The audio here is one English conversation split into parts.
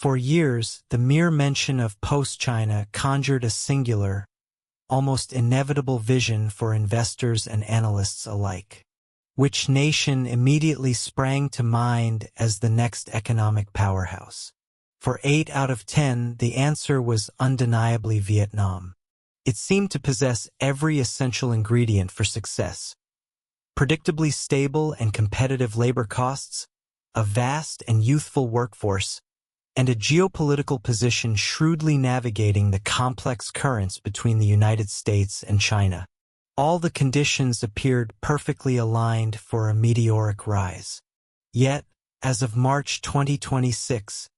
For years, the mere mention of post-China conjured a singular, almost inevitable vision for investors and analysts alike. Which nation immediately sprang to mind as the next economic powerhouse? For 8 out of 10, the answer was undeniably Vietnam. It seemed to possess every essential ingredient for success. Predictably stable and competitive labor costs, a vast and youthful workforce, and a geopolitical position shrewdly navigating the complex currents between the United States and China. All the conditions appeared perfectly aligned for a meteoric rise. Yet, as of March 2026,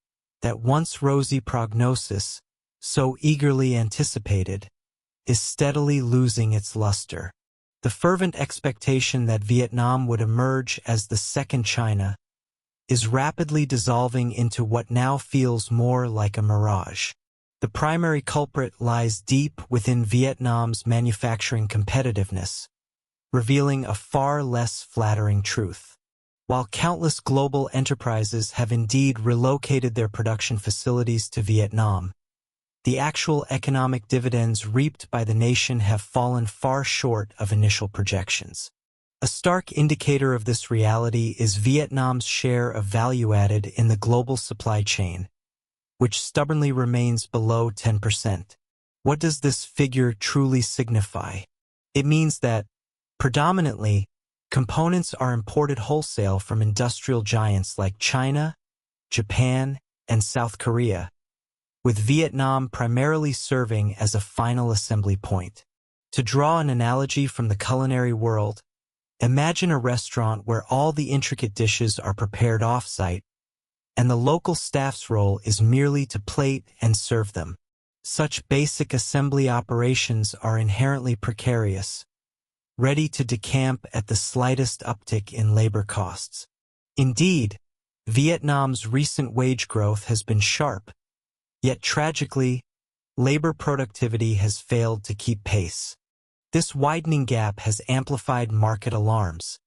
that once rosy prognosis, so eagerly anticipated, is steadily losing its luster. The fervent expectation that Vietnam would emerge as the second China is rapidly dissolving into what now feels more like a mirage. The primary culprit lies deep within Vietnam's manufacturing competitiveness, revealing a far less flattering truth. While countless global enterprises have indeed relocated their production facilities to Vietnam, the actual economic dividends reaped by the nation have fallen far short of initial projections. A stark indicator of this reality is Vietnam's share of value added in the global supply chain, which stubbornly remains below 10%. What does this figure truly signify? It means that, predominantly, components are imported wholesale from industrial giants like China, Japan, and South Korea, with Vietnam primarily serving as a final assembly point. To draw an analogy from the culinary world, imagine a restaurant where all the intricate dishes are prepared off-site, and the local staff's role is merely to plate and serve them. Such basic assembly operations are inherently precarious, ready to decamp at the slightest uptick in labor costs. Indeed, Vietnam's recent wage growth has been sharp, yet tragically, labor productivity has failed to keep pace. This widening gap has amplified market alarms,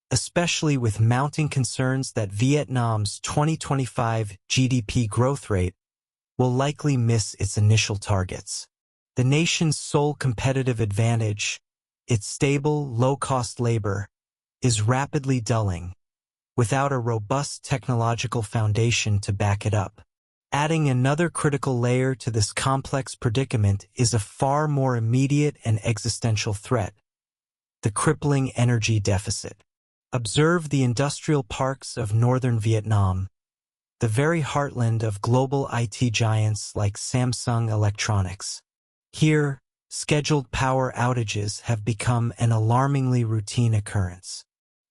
especially with mounting concerns that Vietnam's 2025 GDP growth rate will likely miss its initial targets. The nation's sole competitive advantage, its stable, low-cost labor, is rapidly dulling, without a robust technological foundation to back it up. Adding another critical layer to this complex predicament is a far more immediate and existential threat: the crippling energy deficit. Observe the industrial parks of northern Vietnam, the very heartland of global IT giants like Samsung Electronics. Here, scheduled power outages have become an alarmingly routine occurrence.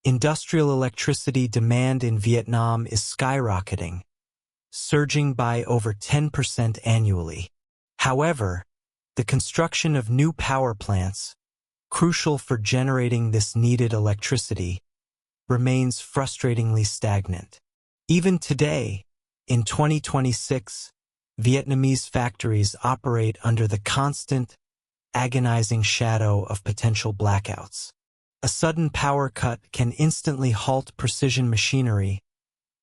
Industrial electricity demand in Vietnam is skyrocketing, surging by over 10% annually. However, the construction of new power plants, crucial for generating this needed electricity, remains frustratingly stagnant. Even today, in 2026, Vietnamese factories operate under the constant, agonizing shadow of potential blackouts. A sudden power cut can instantly halt precision machinery,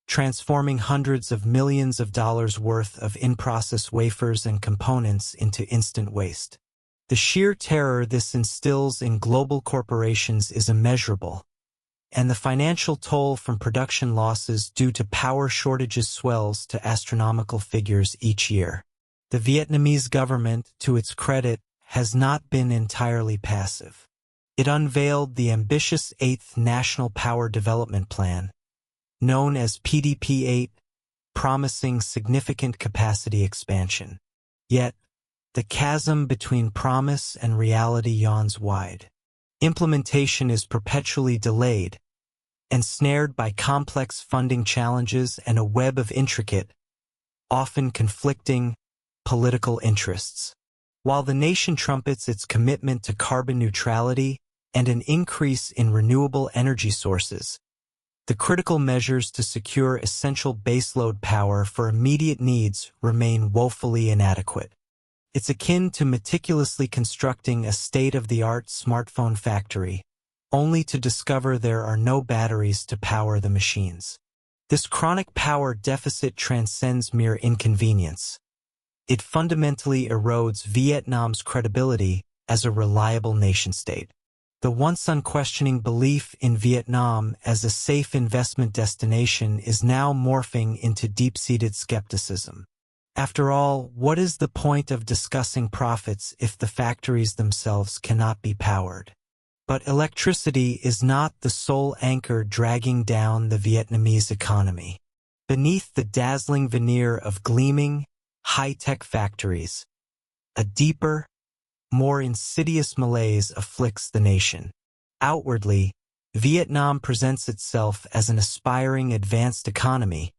transforming hundreds of millions of dollars worth of in-process wafers and components into instant waste. The sheer terror this instills in global corporations is immeasurable, and the financial toll from production losses due to power shortages swells to astronomical figures each year. The Vietnamese government, to its credit, has not been entirely passive. It unveiled the ambitious 8th National Power Development Plan, known as PDP-8, promising significant capacity expansion. Yet, the chasm between promise and reality yawns wide. Implementation is perpetually delayed, ensnared by complex funding challenges and a web of intricate, often conflicting, political interests. While the nation trumpets its commitment to carbon neutrality and an increase in renewable energy sources, the critical measures to secure essential baseload power for immediate needs remain woefully inadequate. It's akin to meticulously constructing a state-of-the-art smartphone factory, only to discover there are no batteries to power the machines. This chronic power deficit transcends mere inconvenience. It fundamentally erodes Vietnam's credibility as a reliable nation-state. The once unquestioning belief in Vietnam as a safe investment destination is now morphing into deep-seated skepticism. After all, what is the point of discussing profits if the factories themselves cannot be powered? But electricity is not the sole anchor dragging down the Vietnamese economy. Beneath the dazzling veneer of gleaming, high-tech factories, a deeper, more insidious malaise afflicts the nation. Outwardly, Vietnam presents itself as an aspiring advanced economy,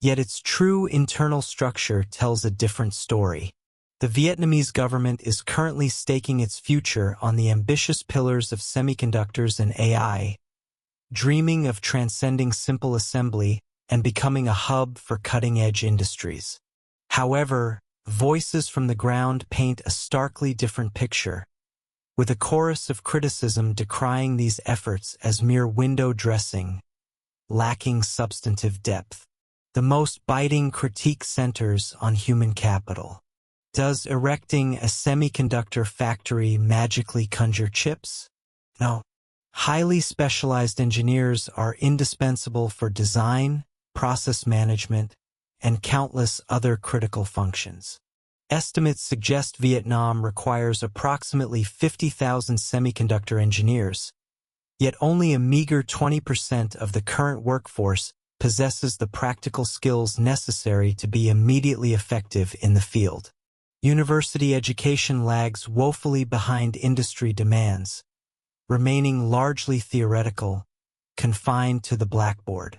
yet its true internal structure tells a different story. The Vietnamese government is currently staking its future on the ambitious pillars of semiconductors and AI, dreaming of transcending simple assembly and becoming a hub for cutting-edge industries. However, voices from the ground paint a starkly different picture, with a chorus of criticism decrying these efforts as mere window dressing, lacking substantive depth. The most biting critique centers on human capital. Does erecting a semiconductor factory magically conjure chips? No. Highly specialized engineers are indispensable for design, process management, and countless other critical functions. Estimates suggest Vietnam requires approximately 50,000 semiconductor engineers, yet only a meager 20% of the current workforce possesses the practical skills necessary to be immediately effective in the field. University education lags woefully behind industry demands, remaining largely theoretical, confined to the blackboard.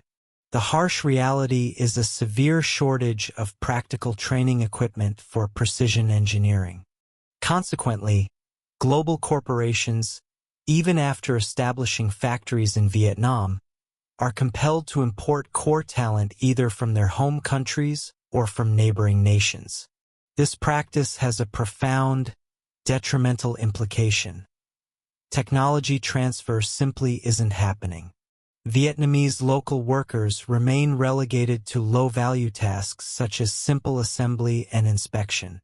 The harsh reality is a severe shortage of practical training equipment for precision engineering. Consequently, global corporations, even after establishing factories in Vietnam, are compelled to import core talent either from their home countries or from neighboring nations. This practice has a profound, detrimental implication. Technology transfer simply isn't happening. Vietnamese local workers remain relegated to low-value tasks such as simple assembly and inspection.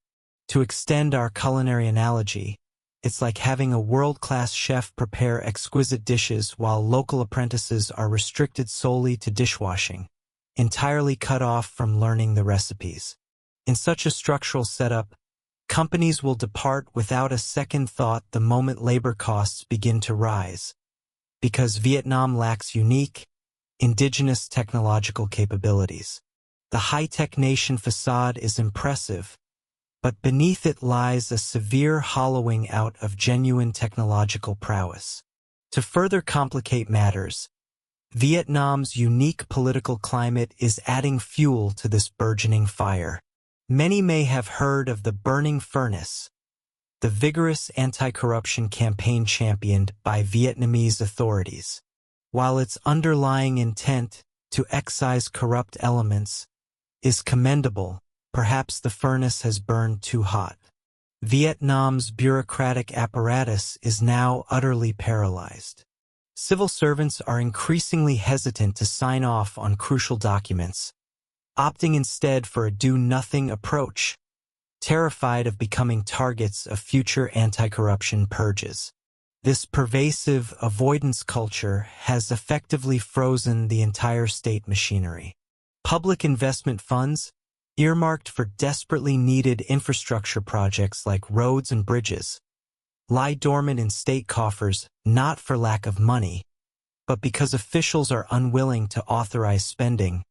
To extend our culinary analogy, it's like having a world-class chef prepare exquisite dishes while local apprentices are restricted solely to dishwashing, entirely cut off from learning the recipes. In such a structural setup, companies will depart without a second thought the moment labor costs begin to rise, because Vietnam lacks unique, indigenous technological capabilities. The high-tech nation facade is impressive, but beneath it lies a severe hollowing out of genuine technological prowess. To further complicate matters, Vietnam's unique political climate is adding fuel to this burgeoning fire. Many may have heard of the Burning Furnace, the vigorous anti-corruption campaign championed by Vietnamese authorities. While its underlying intent to excise corrupt elements is commendable, perhaps the furnace has burned too hot. Vietnam's bureaucratic apparatus is now utterly paralyzed. Civil servants are increasingly hesitant to sign off on crucial documents, opting instead for a do-nothing approach, terrified of becoming targets of future anti-corruption purges. This pervasive avoidance culture has effectively frozen the entire state machinery. Public investment funds, earmarked for desperately needed infrastructure projects like roads and bridges, lie dormant in state coffers not for lack of money, but because officials are unwilling to authorize spending,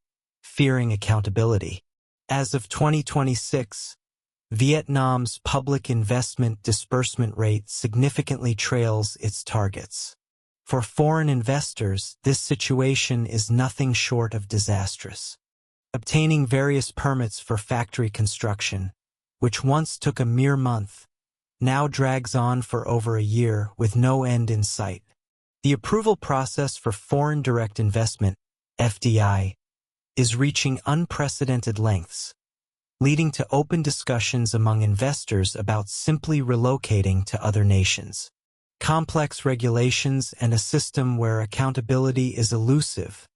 fearing accountability. As of 2026, Vietnam's public investment disbursement rate significantly trails its targets. For foreign investors, this situation is nothing short of disastrous. Obtaining various permits for factory construction, which once took a mere month, now drags on for over a year with no end in sight. The approval process for foreign direct investment, FDI, is reaching unprecedented lengths, leading to open discussions among investors about simply relocating to other nations. Complex regulations and a system where accountability is elusive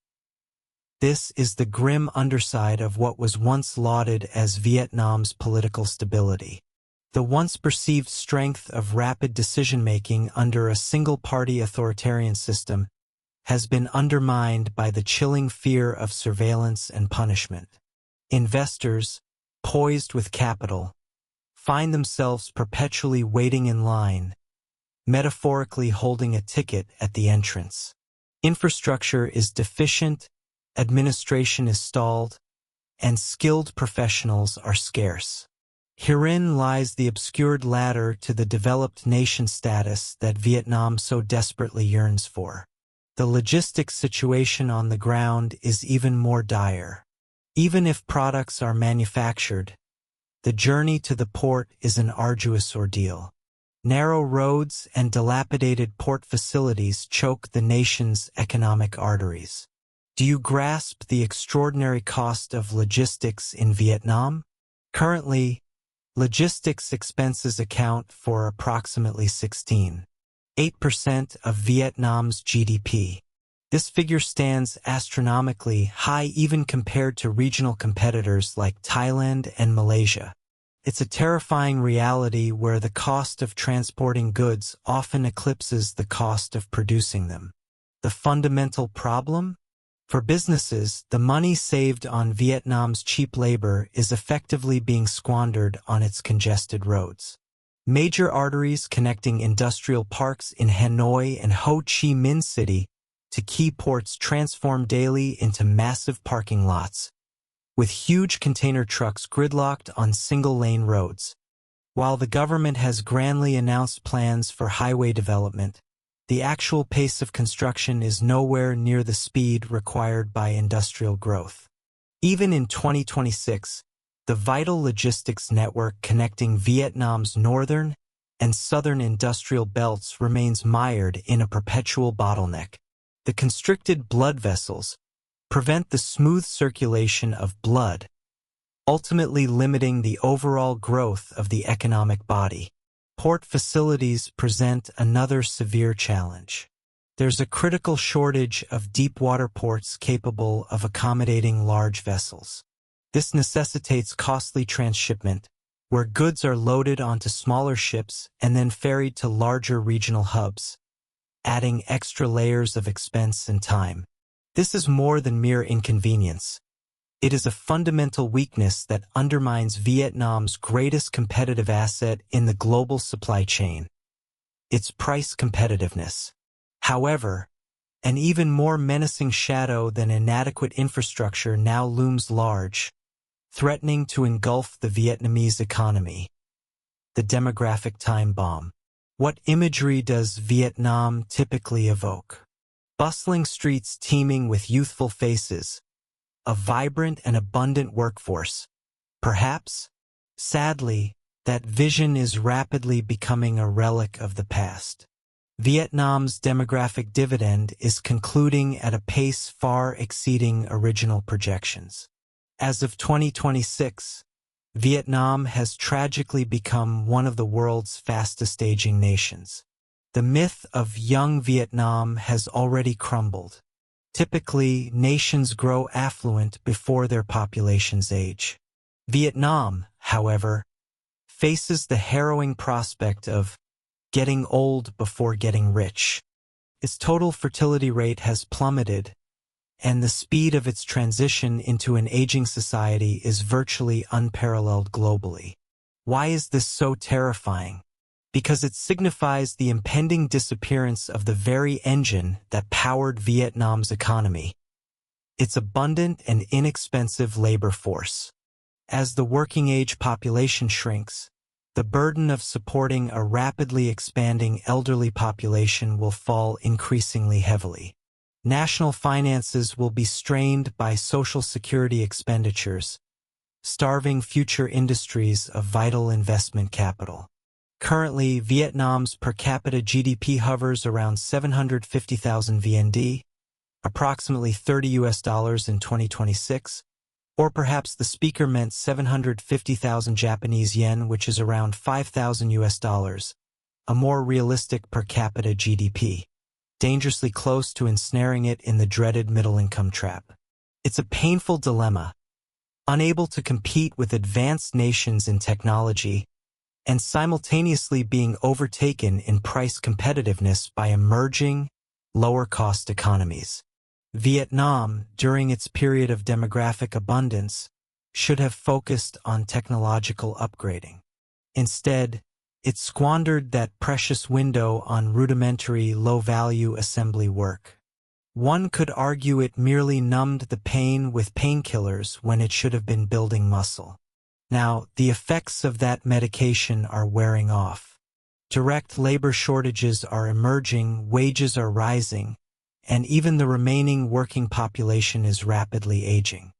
This is the grim underside of what was once lauded as Vietnam's political stability. The once perceived strength of rapid decision-making under a single-party authoritarian system has been undermined by the chilling fear of surveillance and punishment. Investors, poised with capital, find themselves perpetually waiting in line, metaphorically holding a ticket at the entrance. Infrastructure is deficient, administration is stalled, and skilled professionals are scarce. Herein lies the obscured ladder to the developed nation status that Vietnam so desperately yearns for. The logistics situation on the ground is even more dire. Even if products are manufactured, the journey to the port is an arduous ordeal. Narrow roads and dilapidated port facilities choke the nation's economic arteries. Do you grasp the extraordinary cost of logistics in Vietnam? Currently, logistics expenses account for approximately 16.8% of Vietnam's GDP. This figure stands astronomically high even compared to regional competitors like Thailand and Malaysia. It's a terrifying reality where the cost of transporting goods often eclipses the cost of producing them. The fundamental problem? For businesses, the money saved on Vietnam's cheap labor is effectively being squandered on its congested roads. Major arteries connecting industrial parks in Hanoi and Ho Chi Minh City to key ports transform daily into massive parking lots, with huge container trucks gridlocked on single-lane roads. While the government has grandly announced plans for highway development, the actual pace of construction is nowhere near the speed required by industrial growth. Even in 2026, the vital logistics network connecting Vietnam's northern and southern industrial belts remains mired in a perpetual bottleneck. The constricted blood vessels prevent the smooth circulation of blood, ultimately limiting the overall growth of the economic body. Port facilities present another severe challenge. There's a critical shortage of deep-water ports capable of accommodating large vessels. This necessitates costly transshipment, where goods are loaded onto smaller ships and then ferried to larger regional hubs, adding extra layers of expense and time. This is more than mere inconvenience. It is a fundamental weakness that undermines Vietnam's greatest competitive asset in the global supply chain: its price competitiveness. However, an even more menacing shadow than inadequate infrastructure now looms large, threatening to engulf the Vietnamese economy: the demographic time bomb. What imagery does Vietnam typically evoke? Bustling streets teeming with youthful faces, a vibrant and abundant workforce. Perhaps, sadly, that vision is rapidly becoming a relic of the past. Vietnam's demographic dividend is concluding at a pace far exceeding original projections. As of 2026, Vietnam has tragically become one of the world's fastest-aging nations. The myth of young Vietnam has already crumbled. Typically, nations grow affluent before their populations age. Vietnam, however, faces the harrowing prospect of getting old before getting rich. Its total fertility rate has plummeted, and the speed of its transition into an aging society is virtually unparalleled globally. Why is this so terrifying? Because it signifies the impending disappearance of the very engine that powered Vietnam's economy: its abundant and inexpensive labor force. As the working-age population shrinks, the burden of supporting a rapidly expanding elderly population will fall increasingly heavily. National finances will be strained by Social Security expenditures, starving future industries of vital investment capital. Currently, Vietnam's per capita GDP hovers around 750,000 VND, approximately $30 in 2026, or perhaps the speaker meant 750,000 Japanese yen, which is around $5,000, a more realistic per capita GDP, dangerously close to ensnaring it in the dreaded middle-income trap. It's a painful dilemma, unable to compete with advanced nations in technology and simultaneously being overtaken in price competitiveness by emerging, lower-cost economies. Vietnam, during its period of demographic abundance, should have focused on technological upgrading. Instead, it squandered that precious window on rudimentary, low-value assembly work. One could argue it merely numbed the pain with painkillers when it should have been building muscle. Now, the effects of that medication are wearing off. Direct labor shortages are emerging, wages are rising, and even the remaining working population is rapidly aging.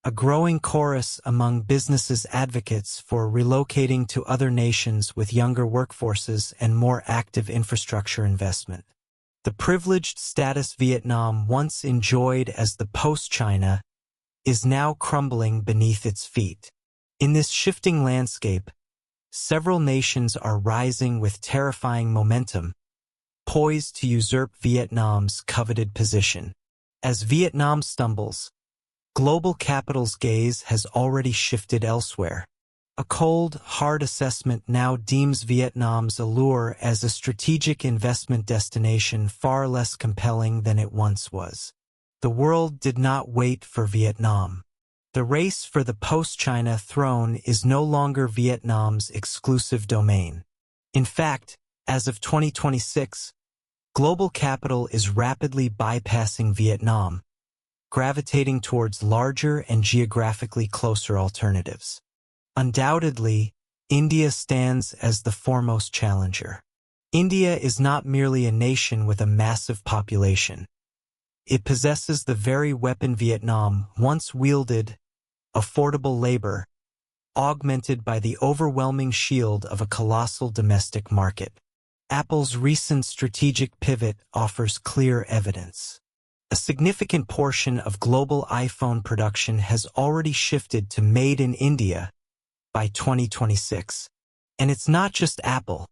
A growing chorus among businesses advocates for relocating to other nations with younger workforces and more active infrastructure investment. The privileged status Vietnam once enjoyed as the post-China is now crumbling beneath its feet. In this shifting landscape, several nations are rising with terrifying momentum, poised to usurp Vietnam's coveted position. As Vietnam stumbles, global capital's gaze has already shifted elsewhere. A cold, hard assessment now deems Vietnam's allure as a strategic investment destination far less compelling than it once was. The world did not wait for Vietnam. The race for the post-China throne is no longer Vietnam's exclusive domain. In fact, as of 2026, global capital is rapidly bypassing Vietnam, gravitating towards larger and geographically closer alternatives. Undoubtedly, India stands as the foremost challenger. India is not merely a nation with a massive population. It possesses the very weapon Vietnam once wielded: affordable labor, augmented by the overwhelming shield of a colossal domestic market. Apple's recent strategic pivot offers clear evidence. A significant portion of global iPhone production has already shifted to Made in India by 2026. And it's not just Apple.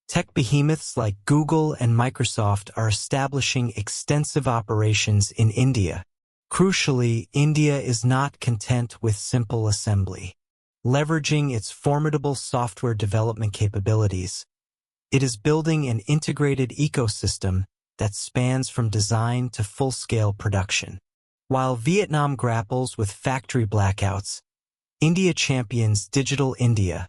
Tech behemoths like Google and Microsoft are establishing extensive operations in India. Crucially, India is not content with simple assembly. Leveraging its formidable software development capabilities, it is building an integrated ecosystem that spans from design to full-scale production. While Vietnam grapples with factory blackouts, India champions Digital India,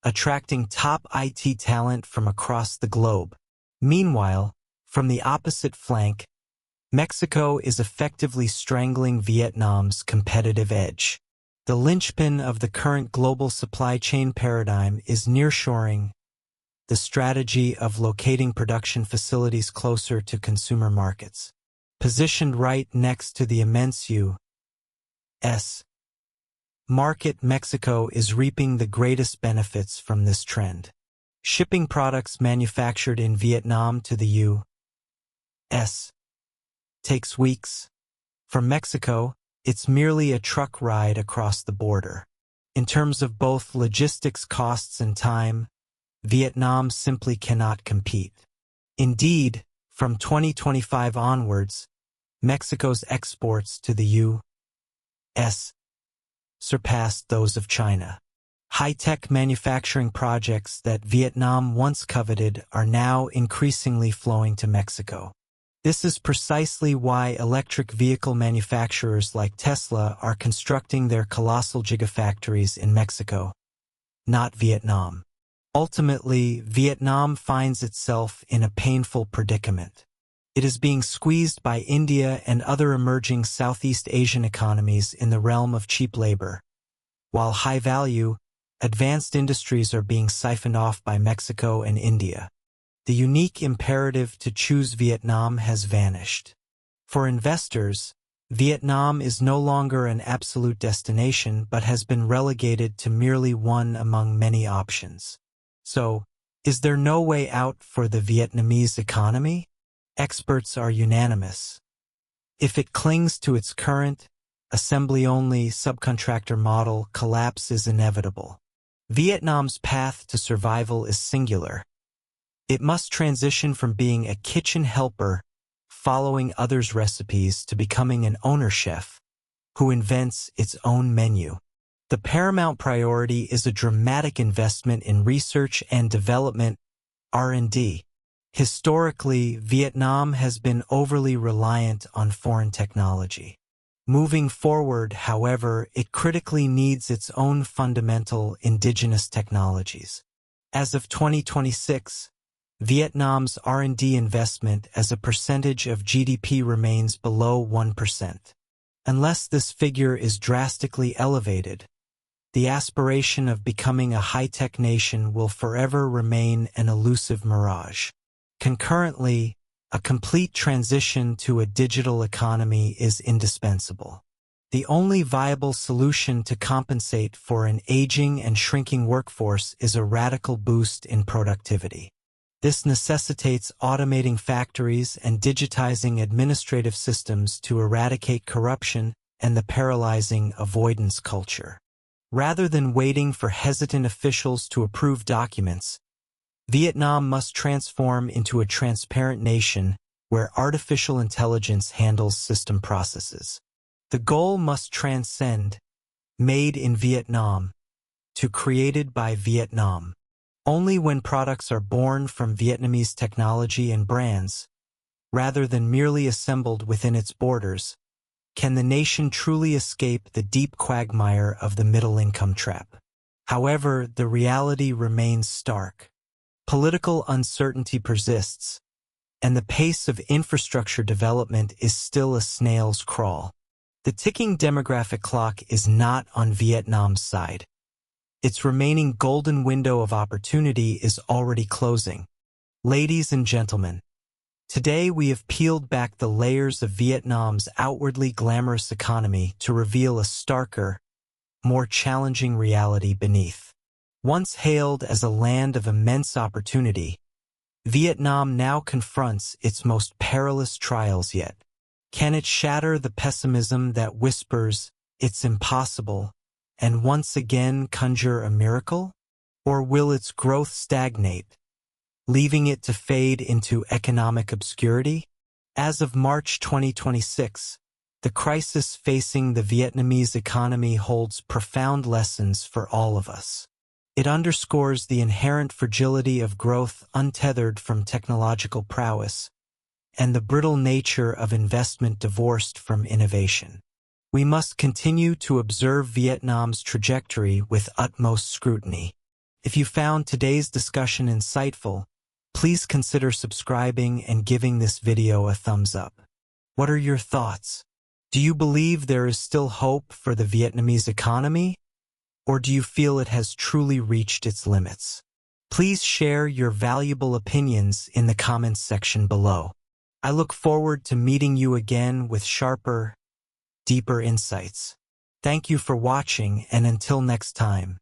attracting top IT talent from across the globe. Meanwhile, from the opposite flank, Mexico is effectively strangling Vietnam's competitive edge. The linchpin of the current global supply chain paradigm is nearshoring, the strategy of locating production facilities closer to consumer markets. Positioned right next to the immense U.S. market, Mexico is reaping the greatest benefits from this trend. Shipping products manufactured in Vietnam to the U.S. takes weeks. From Mexico, it's merely a truck ride across the border. In terms of both logistics costs and time, Vietnam simply cannot compete. Indeed, from 2025 onwards, Mexico's exports to the U.S. surpassed those of China. High-tech manufacturing projects that Vietnam once coveted are now increasingly flowing to Mexico. This is precisely why electric vehicle manufacturers like Tesla are constructing their colossal gigafactories in Mexico, not Vietnam. Ultimately, Vietnam finds itself in a painful predicament. It is being squeezed by India and other emerging Southeast Asian economies in the realm of cheap labor, while high-value, advanced industries are being siphoned off by Mexico and India. The unique imperative to choose Vietnam has vanished. For investors, Vietnam is no longer an absolute destination but has been relegated to merely one among many options. So, is there no way out for the Vietnamese economy? Experts are unanimous. If it clings to its current, assembly-only subcontractor model, collapse is inevitable. Vietnam's path to survival is singular. It must transition from being a kitchen helper, following others' recipes, to becoming an owner chef, who invents its own menu. The paramount priority is a dramatic investment in research and development, R&D. Historically, Vietnam has been overly reliant on foreign technology. Moving forward, however, it critically needs its own fundamental indigenous technologies. As of 2026, Vietnam's R&D investment as a percentage of GDP remains below 1%. Unless this figure is drastically elevated, the aspiration of becoming a high-tech nation will forever remain an elusive mirage. Concurrently, a complete transition to a digital economy is indispensable. The only viable solution to compensate for an aging and shrinking workforce is a radical boost in productivity. This necessitates automating factories and digitizing administrative systems to eradicate corruption and the paralyzing avoidance culture. Rather than waiting for hesitant officials to approve documents, Vietnam must transform into a transparent nation where artificial intelligence handles system processes. The goal must transcend "made in Vietnam" to "created by Vietnam." Only when products are born from Vietnamese technology and brands, rather than merely assembled within its borders, can the nation truly escape the deep quagmire of the middle-income trap. However, the reality remains stark. Political uncertainty persists, and the pace of infrastructure development is still a snail's crawl. The ticking demographic clock is not on Vietnam's side. Its remaining golden window of opportunity is already closing. Ladies and gentlemen, today we have peeled back the layers of Vietnam's outwardly glamorous economy to reveal a starker, more challenging reality beneath. Once hailed as a land of immense opportunity, Vietnam now confronts its most perilous trials yet. Can it shatter the pessimism that whispers, "It's impossible," and once again conjure a miracle? Or will its growth stagnate, leaving it to fade into economic obscurity? As of March 2026, the crisis facing the Vietnamese economy holds profound lessons for all of us. It underscores the inherent fragility of growth untethered from technological prowess, and the brittle nature of investment divorced from innovation. We must continue to observe Vietnam's trajectory with utmost scrutiny. If you found today's discussion insightful, please consider subscribing and giving this video a thumbs up. What are your thoughts? Do you believe there is still hope for the Vietnamese economy? Or do you feel it has truly reached its limits? Please share your valuable opinions in the comments section below. I look forward to meeting you again with sharper, deeper insights. Thank you for watching, and until next time.